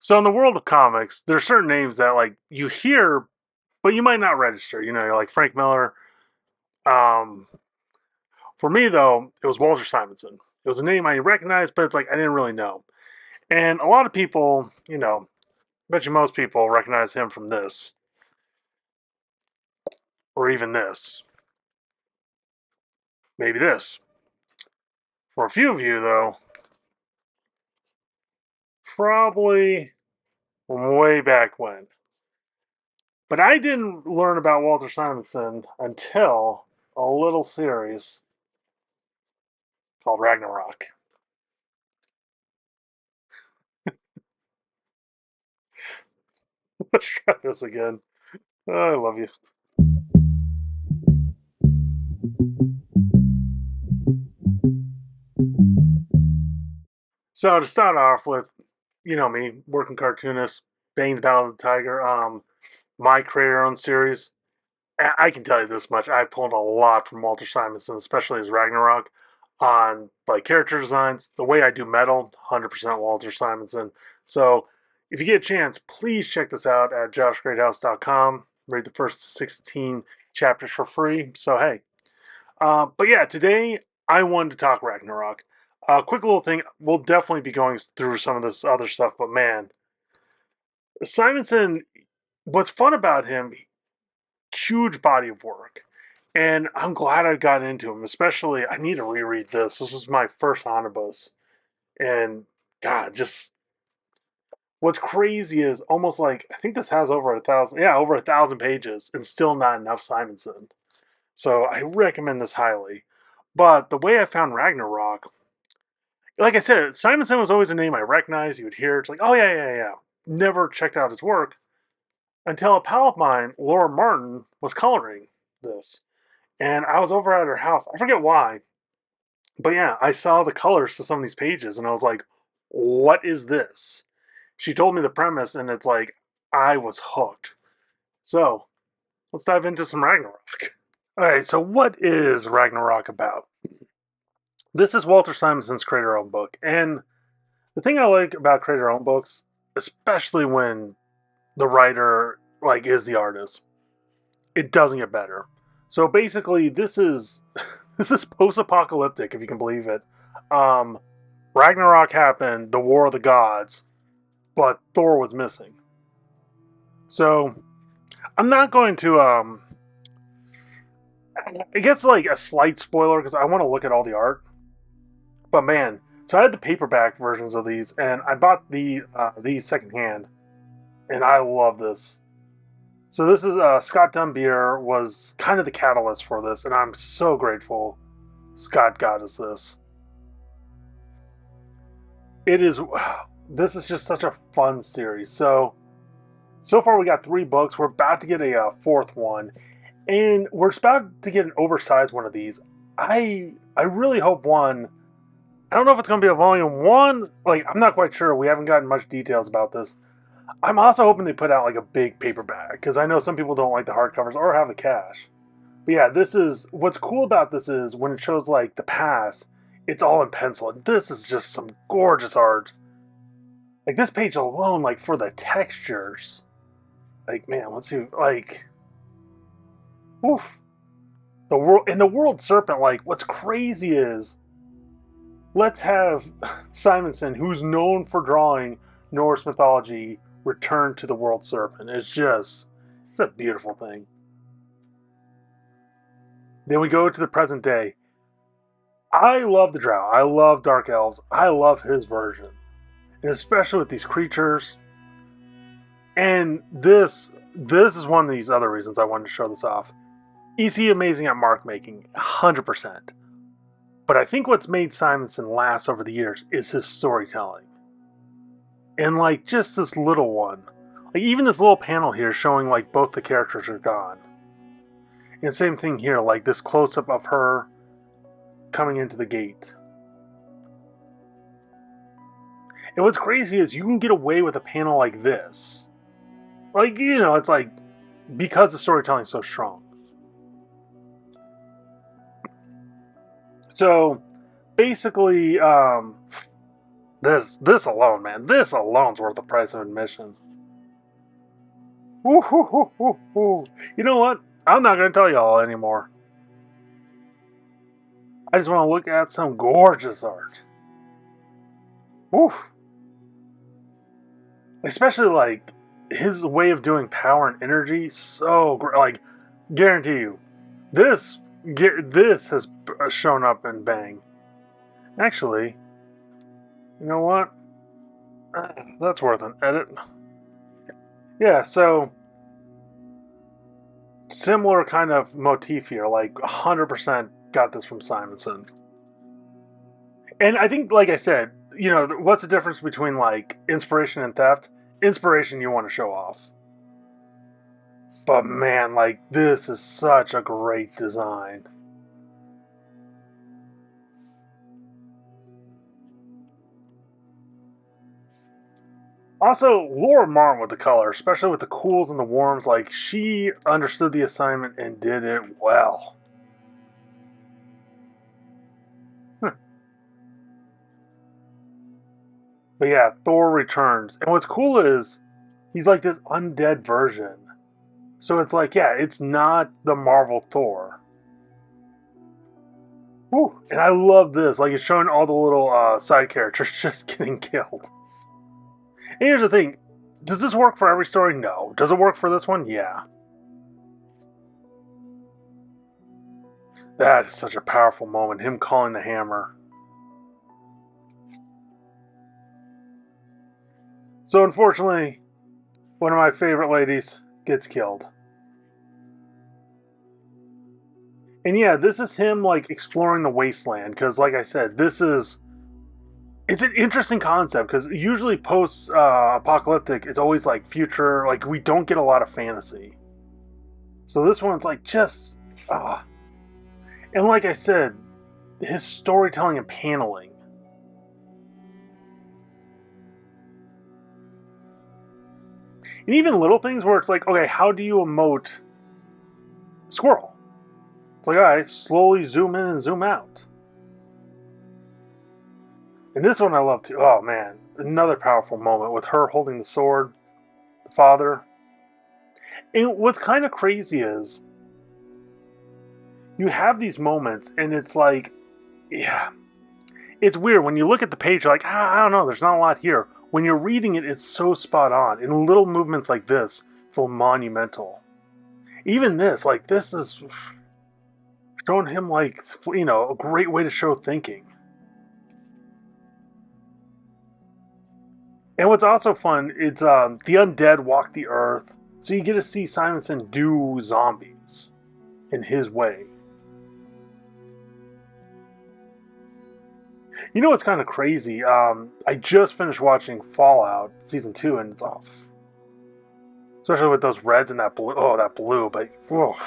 So in the world of comics, there's certain names that like you hear, but you might not register. You're like Frank Miller. Um, for me though, it was Walter Simonson. It was a name I recognized, but it's like I didn't really know. And a lot of people, I bet you most people recognize him from this or even this, maybe this. For a few of you though, probably from way back when. But I didn't learn about Walter Simonson until a little series called Ragnarok. Let's try this again. Oh, I love you. So to start off with, me, working cartoonist, Bane the Battle of the Tiger, my creator owned series. I can tell you this much: I pulled a lot from Walter Simonson, especially his Ragnarok, on like character designs, the way I do metal, 100% Walter Simonson. So if you get a chance, please check this out at joshgreathouse.com. Read the first 16 chapters for free. So hey, but yeah, today I wanted to talk Ragnarok. Quick little thing. We'll definitely be going through some of this other stuff, but man, Simonson. What's fun about him? Huge body of work, and I'm glad I got into him. Especially, I need to reread this. This was my first omnibus, and God, just what's crazy is almost like I think this has over 1,000. Yeah, over 1,000 pages, and still not enough Simonson. So I recommend this highly. But the way I found Ragnarok, like I said, Simonson was always a name I recognized. You would hear it's like, oh yeah, yeah, yeah. Never checked out his work until a pal of mine, Laura Martin, was coloring this, and I was over at her house. I forget why, but yeah, I saw the colors to some of these pages, and I was like, "What is this?" She told me the premise, and it's like I was hooked. So let's dive into some Ragnarok. All right, so what is Ragnarok about? This is Walter Simonson's creator-owned book, and the thing I like about creator-owned books, especially when the writer like is the artist, it doesn't get better. So basically, this is this is post-apocalyptic, if you can believe it. Um, Ragnarok happened, the War of the Gods, but Thor was missing. So I'm not going to. It gets like a slight spoiler because I want to look at all the art. But man, so I had the paperback versions of these, and I bought these secondhand, and I love this. So this is Scott Dunbier was kind of the catalyst for this, and I'm so grateful Scott got us this. It is. This is just such a fun series. So far we got 3 books. We're about to get a fourth one, and we're about to get an oversized one of these. I really hope one. I don't know if it's going to be a volume one. Like I'm not quite sure. We haven't gotten much details about this. I'm also hoping they put out like a big paperback because I know some people don't like the hardcovers or have the cash. But yeah, this is what's cool about this is when it shows like the past, it's all in pencil. This is just some gorgeous art. Like this page alone, like for the textures. Like man, let's see. Like, oof. The world serpent. Like, what's crazy is let's have Simonson, who's known for drawing Norse mythology, return to the world serpent. It's a beautiful thing. Then we go to the present day. I love the Drow. I love Dark Elves. I love his version, and especially with these creatures. And this is one of these other reasons I wanted to show this off. Is he amazing at mark making? 100%. But I think what's made Simonson last over the years is his storytelling. And like just this little one, like even this little panel here showing like both the characters are gone. And same thing here, like this close up of her coming into the gate. And what's crazy is you can get away with a panel like this. Like, it's like because the storytelling's so strong. So basically, This alone, man, this alone's worth the price of admission. Ooh, hoo, hoo, hoo, hoo. You know what? I'm not gonna tell y'all anymore. I just want to look at some gorgeous art. Oof. Especially like his way of doing power and energy, so great. Like, guarantee you, this this has shown up in Bang. Actually, you know what? That's worth an edit. Yeah, so similar kind of motif here. Like 100% got this from Simonson. And I think, like I said, you know, what's the difference between like inspiration and theft? Inspiration you want to show off. But man, like this is such a great design. Also, Laura Martin with the color, especially with the cools and the warms, like she understood the assignment and did it well. But yeah, Thor returns. And what's cool is he's like this undead version. So it's like, yeah, it's not the Marvel Thor. Woo. And I love this. Like, it's showing all the little side characters just getting killed. And here's the thing, does this work for every story? No. Does it work for this one? Yeah. That is such a powerful moment. Him calling the hammer. So unfortunately, one of my favorite ladies gets killed. And yeah, this is him like exploring the wasteland because, like I said, it's an interesting concept because usually post apocalyptic it's always like future, like we don't get a lot of fantasy. So this one's like just and like I said, his storytelling and paneling. And even little things where it's like, okay, how do you emote squirrel? It's like, all right, slowly zoom in and zoom out. And this one I love too. Oh man, another powerful moment with her holding the sword, the father. And what's kind of crazy is you have these moments and it's like, yeah, it's weird. When you look at the page, you're like, I don't know, there's not a lot here. When you're reading it, it's so spot on. And little movements like this feel monumental. Even this, like, this is showing him, like, you know, a great way to show thinking. And what's also fun, it's the undead walk the earth. So you get to see Simonson do zombies in his way. You know what's kind of crazy? I just finished watching Fallout Season 2 and it's off. Especially with those reds and that blue. Oh, that blue. But, whoa. I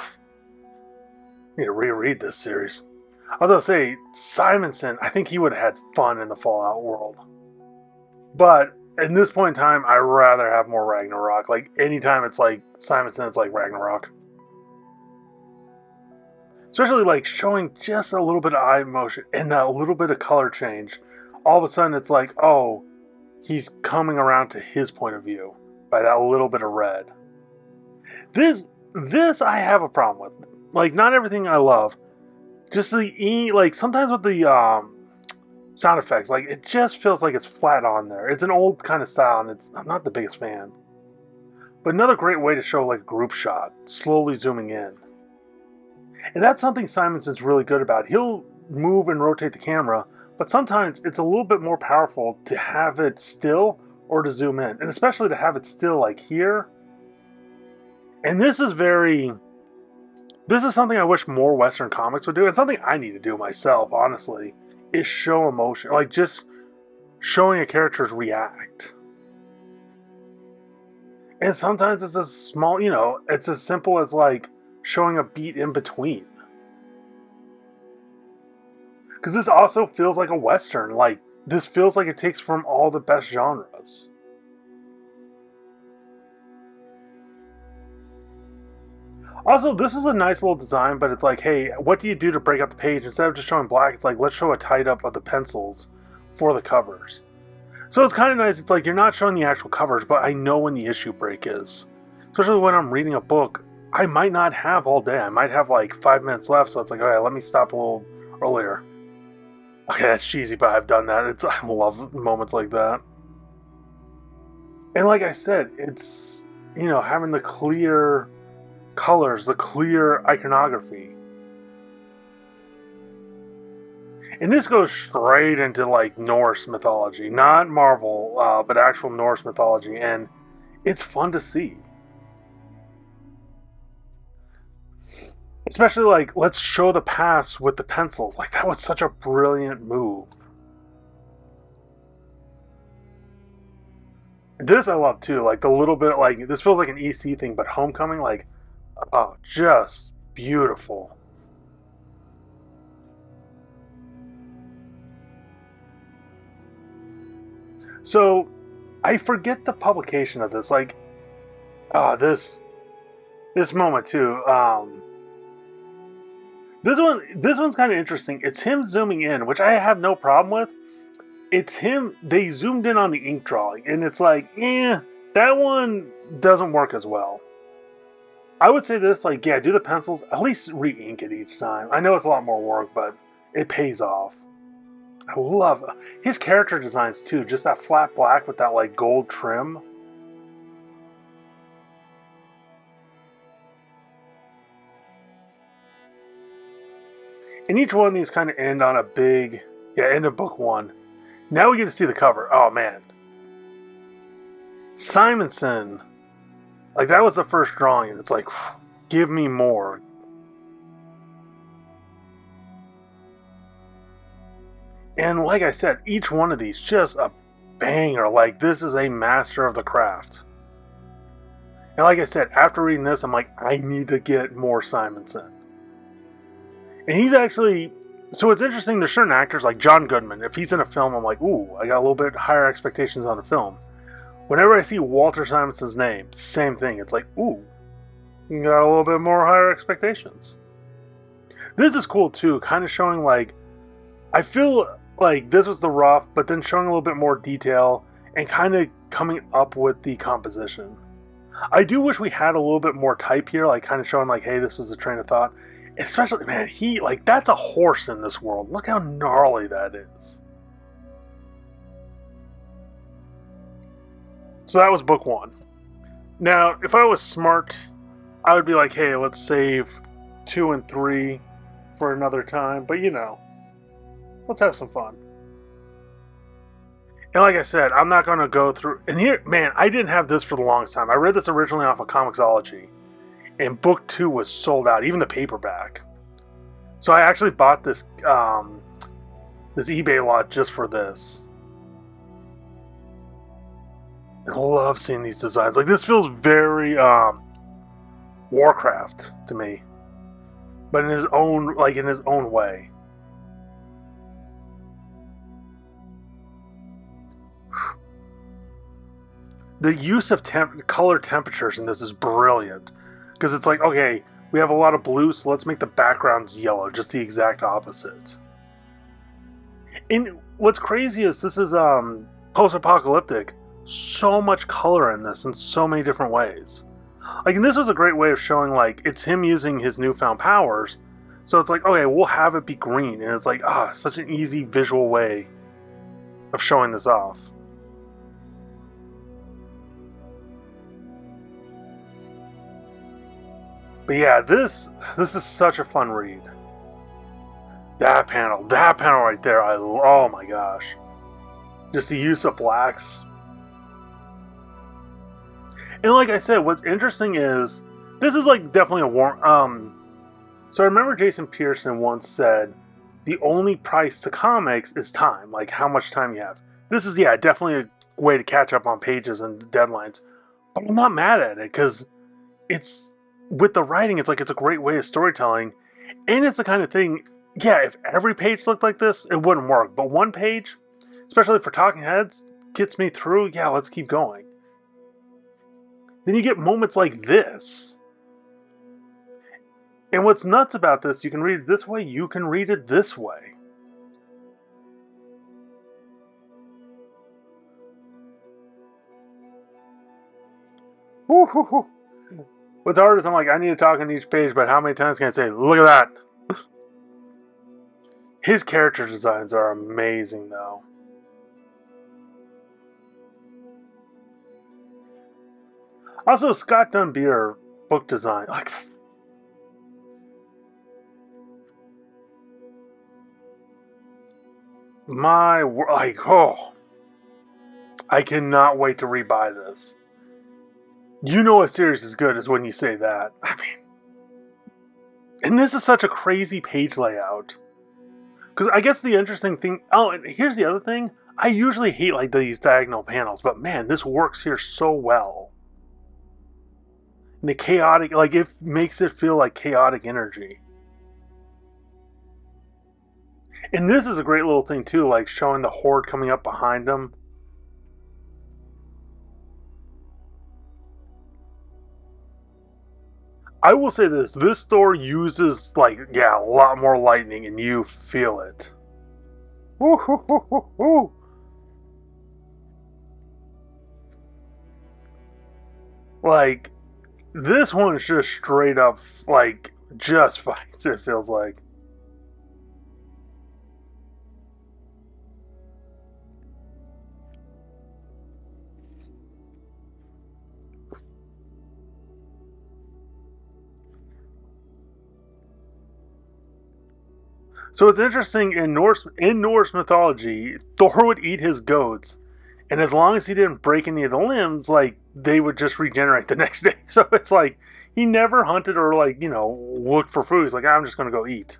need to reread this series. I was going to say, Simonson, I think he would have had fun in the Fallout world. But at this point in time, I'd rather have more Ragnarok. Like, anytime it's like Simonson, it's like Ragnarok. Especially like showing just a little bit of eye motion and that little bit of color change. All of a sudden it's like, oh, he's coming around to his point of view by that little bit of red. This I have a problem with. Like, not everything I love. Just like sometimes with the sound effects, like it just feels like it's flat on there. It's an old kind of style and I'm not the biggest fan. But another great way to show like a group shot, slowly zooming in. And that's something Simonson's really good about. He'll move and rotate the camera, but sometimes it's a little bit more powerful to have it still or to zoom in. And especially to have it still like here. And this is something I wish more Western comics would do. It's something I need to do myself, honestly, is show emotion. Like just showing a character's react. And sometimes it's as small, you know, it's as simple as like showing a beat in between. Because this also feels like a Western. Like, this feels like it takes from all the best genres. Also, this is a nice little design, but it's like, hey, what do you do to break up the page? Instead of just showing black, it's like, let's show a tied up of the pencils for the covers. So it's kind of nice. It's like you're not showing the actual covers, but I know when the issue break is. Especially when I'm reading a book, I might not have all day. I might have like 5 minutes left, so it's like, all right, let me stop a little earlier. Okay, that's cheesy, but I've done that. I love moments like that. And like I said, it's having the clear colors, the clear iconography. And this goes straight into like Norse mythology, not Marvel, but actual Norse mythology, and it's fun to see. Especially like let's show the past with the pencils. Like that was such a brilliant move. This I love too. Like the little bit like this feels like an EC thing, but Homecoming, like, oh, just beautiful. So I forget the publication of this. Like, this moment too. This one's kind of interesting. It's him zooming in, which I have no problem with. It's him. They zoomed in on the ink drawing, and it's like, that one doesn't work as well. I would say this, like, yeah, do the pencils. At least re-ink it each time. I know it's a lot more work, but it pays off. I love his character designs too. Just that flat black with that like gold trim. And each one of these kind of end on a big, end of book one. Now we get to see the cover. Oh man, Simonson. Like that was the first drawing, and it's like, give me more. And like I said, each one of these just a banger. Like this is a master of the craft. And like I said, after reading this, I'm like, I need to get more Simonson. And he's actually, so it's interesting. There's certain actors like John Goodman. If he's in a film, I'm like, ooh, I got a little bit higher expectations on the film. Whenever I see Walter Simonson's name, same thing. It's like, ooh, you got a little bit more higher expectations. This is cool too, kind of showing like, I feel like this was the rough, but then showing a little bit more detail and kind of coming up with the composition. I do wish we had a little bit more type here, like kind of showing like, hey, this is a train of thought. Especially, man, that's a horse in this world. Look how gnarly that is. So that was book one. Now, if I was smart, I would be like, hey, let's save 2 and 3 for another time. But let's have some fun. And like I said, I'm not going to go through. And here, man, I didn't have this for the longest time. I read this originally off of Comixology. And book 2 was sold out, even the paperback. So I actually bought this this eBay lot just for this. And I love seeing these designs. Like this feels very Warcraft to me, but in his own way. The use of color temperatures in this is brilliant. Because it's like, okay, we have a lot of blue, so let's make the backgrounds yellow, just the exact opposite. And what's crazy is this is post-apocalyptic. So much color in this in so many different ways. Like, and this was a great way of showing, like, it's him using his newfound powers. So it's like, okay, we'll have it be green. And it's like, such an easy visual way of showing this off. But yeah, this is such a fun read. That panel right there, oh my gosh. Just the use of blacks. And like I said, what's interesting is, this is like definitely a warm, so I remember Jason Pearson once said, the only price to comics is time, like how much time you have. This is, definitely a way to catch up on pages and deadlines. But I'm not mad at it, because it's, with the writing, it's a great way of storytelling, and it's the kind of thing. If every page looked like this, it wouldn't work. But one page, especially for talking heads, gets me through. Let's keep going. Then you get moments like this. And what's nuts about this, you can read it this way, you can read it this way. Woo, woo, woo. What's hard is I'm like, I need to talk on each page, but how many times can I say, look at that? His character designs are amazing, though. Also, Scott Dunbier book design, like like I cannot wait to rebuy this. You know a series is good is when you say that. I mean, and this is such a crazy page layout. Because I guess the interesting thing. Oh, and here's the other thing. I usually hate like these diagonal panels, but man, this works here so well. And the chaotic, like it makes it feel like chaotic energy. And this is a great little thing too, like showing the horde coming up behind them. I will say this: this store uses like a lot more lightning, and you feel it. Woo, hoo, hoo, hoo, hoo. Like this one's just straight up like just fights. It feels like. So it's interesting in Norse mythology, Thor would eat his goats, and as long as he didn't break any of the limbs, like they would just regenerate the next day. So it's like he never hunted or like looked for food. He's like, I'm just gonna go eat.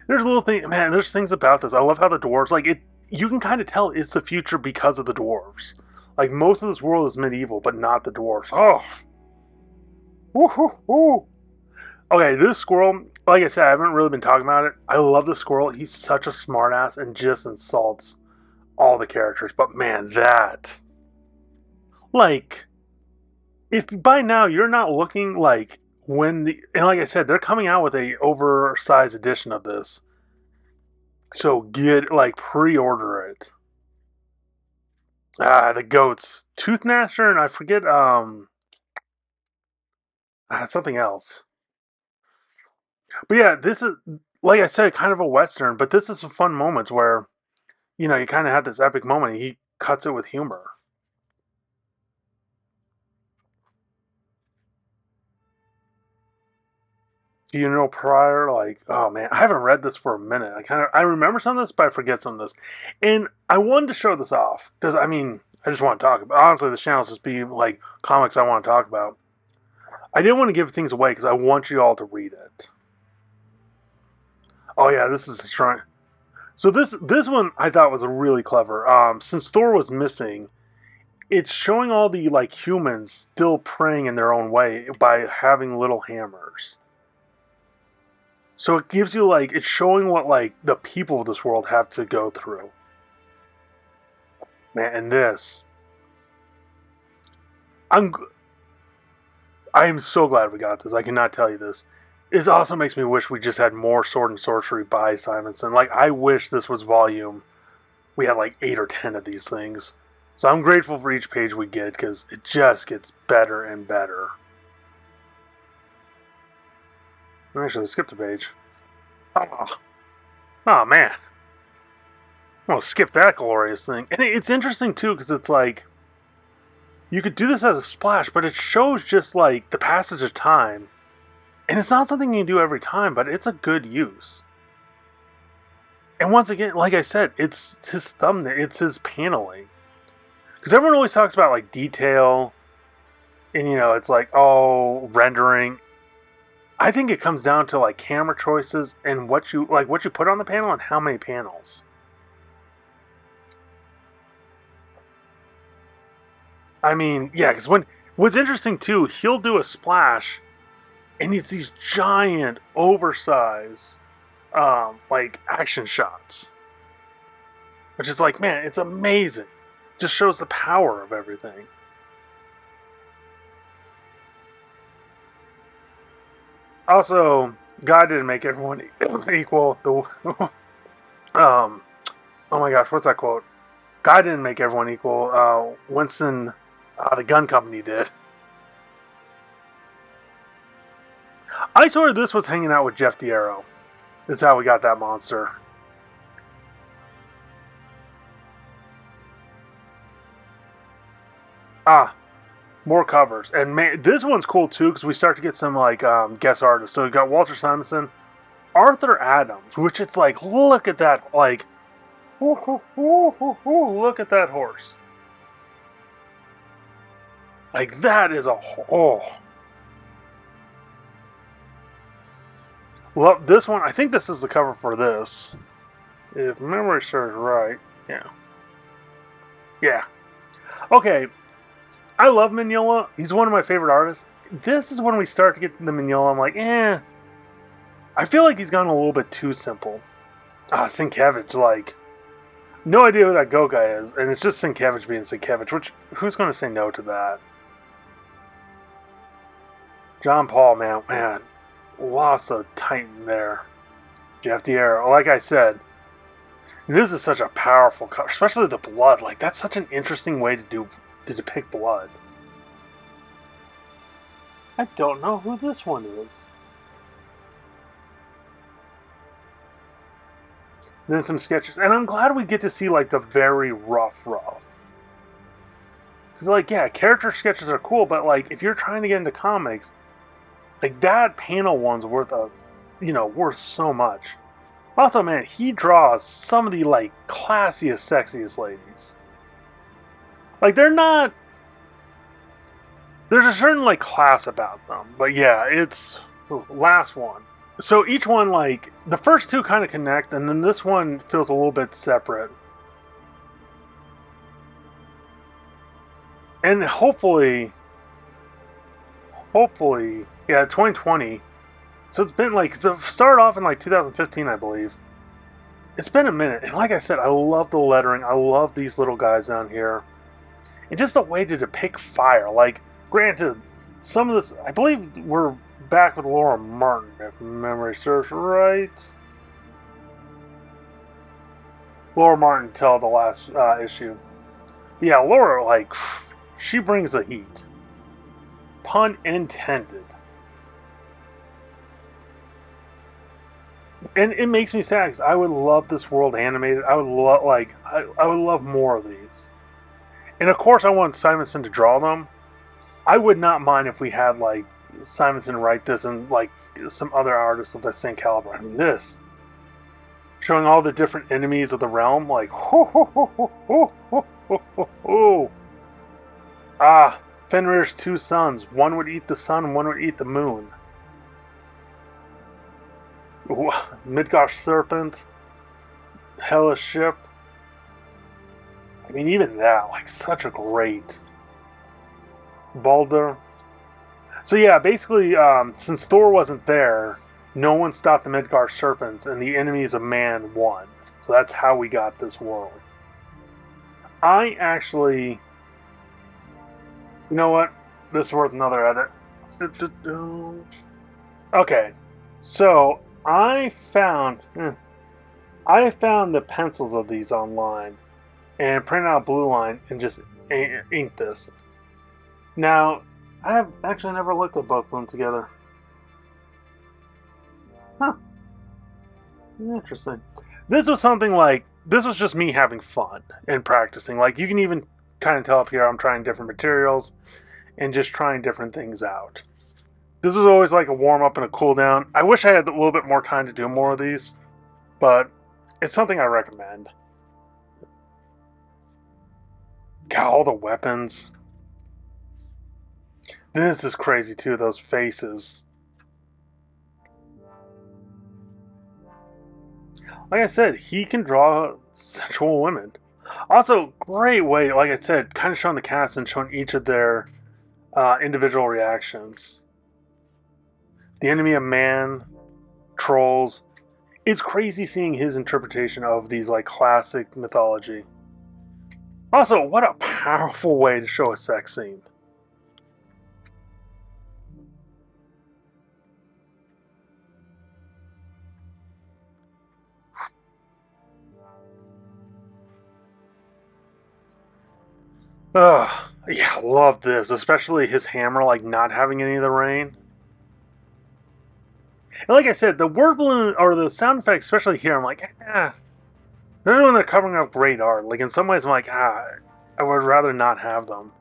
There's a little thing, man. There's things about this. I love how the dwarves like it. You can kind of tell it's the future because of the dwarves. Like most of this world is medieval, but not the dwarves. Oh, woo. Okay, this squirrel, like I said, I haven't really been talking about it. I love the squirrel. He's such a smartass and just insults all the characters. But man, that like if by now you're not looking like when the and like I said, they're coming out with a oversized edition of this. So get like pre-order it. The goats, Tooth Gnasher, and I forget something else. But yeah, this is like I said, kind of a western. But this is some fun moments where you kind of have this epic moment. And he cuts it with humor. Do you know prior? Like, oh man, I haven't read this for a minute. I remember some of this, but I forget some of this. And I wanted to show this off because I mean, I just want to talk about. Honestly, this channel's just be like comics I want to talk about. I didn't want to give things away because I want you all to read it. Oh yeah, this is strong. So this one I thought was really clever. Since Thor was missing, it's showing all the like humans still praying in their own way by having little hammers. So it gives you like it's showing what like the people of this world have to go through. Man, and this I'm I'm so glad we got this. I cannot tell you this. It also makes me wish we just had more Sword and Sorcery by Simonson. Like I wish this was volume. We had like 8 or 10 of these things. So I'm grateful for each page we get because it just gets better and better. Actually, skip the page. Oh, oh man. I'm gonna skip that glorious thing. And it's interesting too because it's like you could do this as a splash, but it shows just like the passage of time. And it's not something you can do every time, but it's a good use. And once again, like I said, it's his thumbnail, it's his paneling. Because everyone always talks about like detail, and it's like, oh, rendering. I think it comes down to like camera choices and what you put on the panel and how many panels. I mean, yeah, because what's interesting too, he'll do a splash, and it's these giant, oversized, like action shots, which is like, man, it's amazing. Just shows the power of everything. Also, God didn't make everyone equal. Oh my gosh, what's that quote? God didn't make everyone equal. Winston, The gun company did. I swear this was hanging out with Jeff D'Arrow. Is how we got that monster. Ah, more covers. And man, this one's cool too because we start to get some like guest artists. So we got Walter Simonson, Arthur Adams, which it's like, look at that, like, look at that horse. Like that is a love this one. I think this is the cover for this, if memory serves right. Yeah, yeah. Okay, I love Mignola. He's one of my favorite artists. This is when we start to get the Mignola. I'm like, I feel like he's gone a little bit too simple. Sienkiewicz, like, no idea who that goat guy is, and it's just Sienkiewicz being Sienkiewicz. Which who's going to say no to that? John Paul, man, lost a titan there. Jeff D'Arrow, like I said, this is such a powerful cover, especially the blood. Like that's such an interesting way to depict blood. I don't know who this one is. And then some sketches, and I'm glad we get to see like the very rough. Because like yeah, character sketches are cool, but like if you're trying to get into comics, like that panel one's worth so much. Also, man, he draws some of the like classiest, sexiest ladies. Like they're not. There's a certain like class about them, but yeah, it's last one. So each one, like the first two, kind of connect, and then this one feels a little bit separate. And hopefully, yeah, 2020. So it's been like it started off in like 2015, I believe. It's been a minute, and like I said, I love the lettering. I love these little guys down here, and just a way to depict fire. Like, granted, some of this, I believe, we're back with Laura Martin, if memory serves right. Laura Martin till the last issue. Yeah, Laura, like, she brings the heat. Pun intended. And it makes me sad because I would love this world animated. I would love I would love more of these. And of course, I want Simonson to draw them. I would not mind if we had like Simonson write this and like some other artists of that same caliber. I mean, this showing all the different enemies of the realm, like Fenrir's two sons. One would eat the sun, one would eat the moon. Midgard serpent, hellish ship. I mean, even that, like, such a great Balder. So yeah, basically, since Thor wasn't there, no one stopped the Midgard serpents, and the enemies of man won. So that's how we got this world. I actually, you know what? This is worth another edit. Okay, so I found the pencils of these online and printed out a blue line and just inked this. Now, I have actually never looked at both of them together. Huh. Interesting. This was something like, this was just me having fun and practicing. Like, you can even kind of tell up here I'm trying different materials and just trying different things out. This was always like a warm up and a cool down. I wish I had a little bit more time to do more of these, but it's something I recommend. Got all the weapons. This is crazy too, those faces. Like I said, he can draw sensual women. Also, great way, like I said, kind of showing the cast and showing each of their individual reactions. The enemy of man, trolls. It's crazy seeing his interpretation of these like classic mythology. Also, what a powerful way to show a sex scene. Ugh. Yeah, I love this, especially his hammer like not having any of the rain. And like I said, the word balloon or the sound effects, especially here, I'm like, especially when they're covering up great art. Like in some ways, I'm like, I would rather not have them.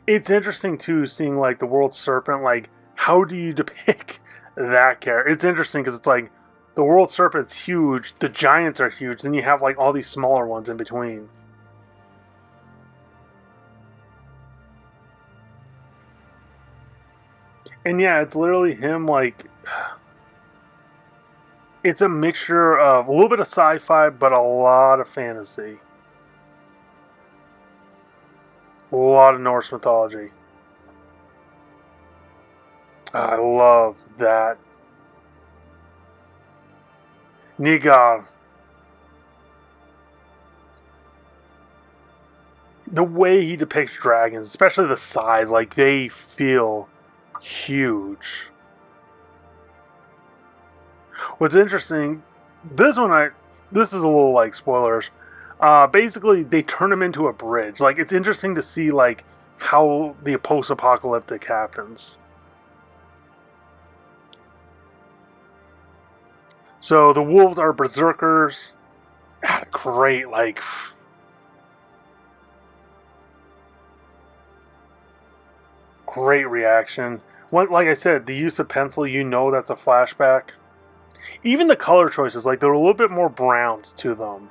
It's interesting too, seeing like the world serpent. Like, how do you depict that character? It's interesting because it's like the world serpent's huge, the giants are huge, then you have like all these smaller ones in between. And yeah, it's literally him like it's a mixture of a little bit of sci-fi, but a lot of fantasy, a lot of Norse mythology. I love that. Nigar, the way he depicts dragons, especially the size, like they feel huge. What's interesting, this one this is a little like spoilers. Basically, they turn him into a bridge. Like it's interesting to see like how the post-apocalyptic happens. So the wolves are berserkers. Great, like great reaction. Like I said, the use of pencil, you know that's a flashback. Even the color choices, like they're a little bit more browns to them.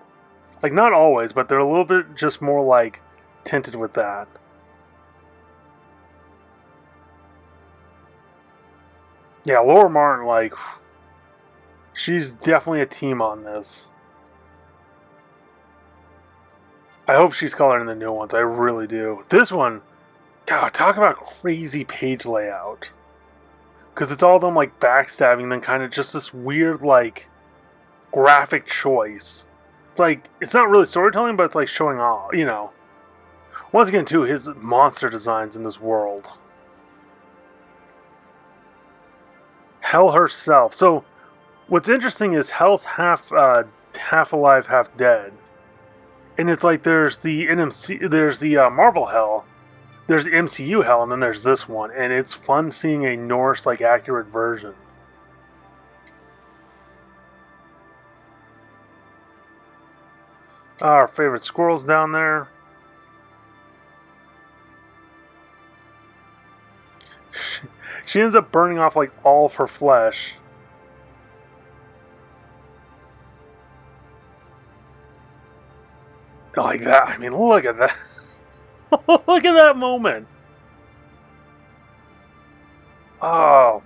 Like not always, but they're a little bit just more like tinted with that. Yeah, Laura Martin, like she's definitely a team on this. I hope she's coloring the new ones. I really do. This one, God, talk about crazy page layout. Because it's all them like backstabbing, then kind of just this weird like graphic choice. It's like it's not really storytelling, but it's like showing off. Once again, too, his monster designs in this world. Hell herself. So what's interesting is Hell's half alive, half dead, and it's like there's the NMC, there's the Marvel Hell, there's the MCU Hell, and then there's this one, and it's fun seeing a Norse like accurate version. Our favorite squirrels down there. She ends up burning off like all of her flesh. Like that. I mean, look at that. Look at that moment. Oh.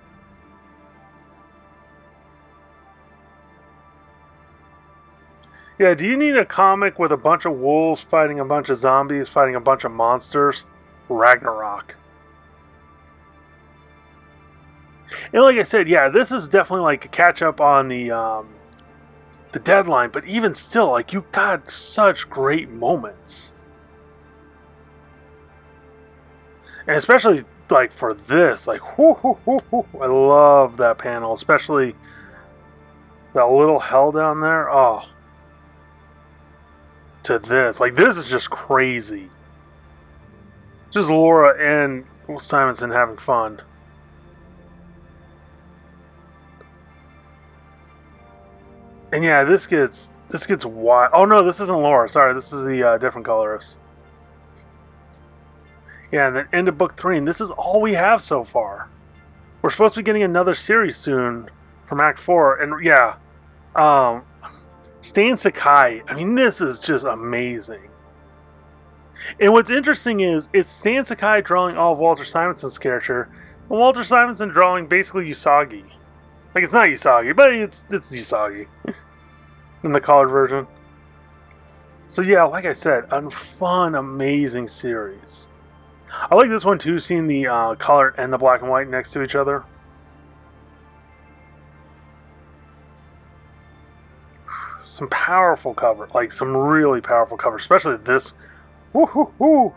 Yeah, do you need a comic with a bunch of wolves fighting a bunch of zombies, fighting a bunch of monsters? Ragnarok. And like I said, yeah, this is definitely like a catch up on the deadline, but even still, like you got such great moments. And especially like for this, like whoo, whoo, whoo, whoo. I love that panel, especially that little hell down there. Oh, to this, like this is just crazy. Just Laura and Simonson having fun. And yeah, this gets wild. Oh no, this isn't Laura. Sorry, this is the different colorist. Yeah, and then end of book 3, and this is all we have so far. We're supposed to be getting another series soon from Act 4, and yeah, um, Stan Sakai. I mean, this is just amazing. And what's interesting is it's Stan Sakai drawing all of Walter Simonson's character, and Walter Simonson drawing basically Usagi. Like it's not Usagi, but it's Usagi in the colored version. So yeah, like I said, a fun, amazing series. I like this one too, seeing the color and the black and white next to each other. Some powerful cover, like some really powerful cover, especially this. Woo,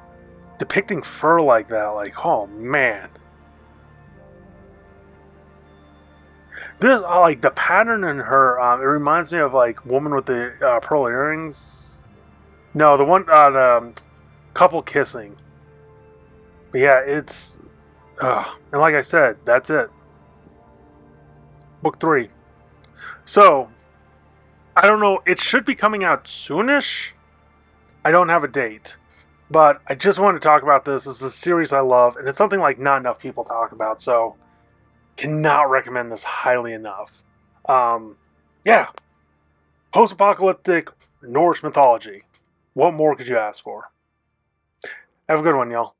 depicting fur like that, like oh man. This like the pattern in her. It reminds me of like woman with the pearl earrings. No, the one couple kissing. But yeah, it's and like I said, that's it. Book 3. So I don't know. It should be coming out soonish. I don't have a date, but I just wanted to talk about this. This is a series I love, and it's something like not enough people talk about. So cannot recommend this highly enough. Um, yeah, post-apocalyptic Norse mythology. What more could you ask for? Have a good one, y'all.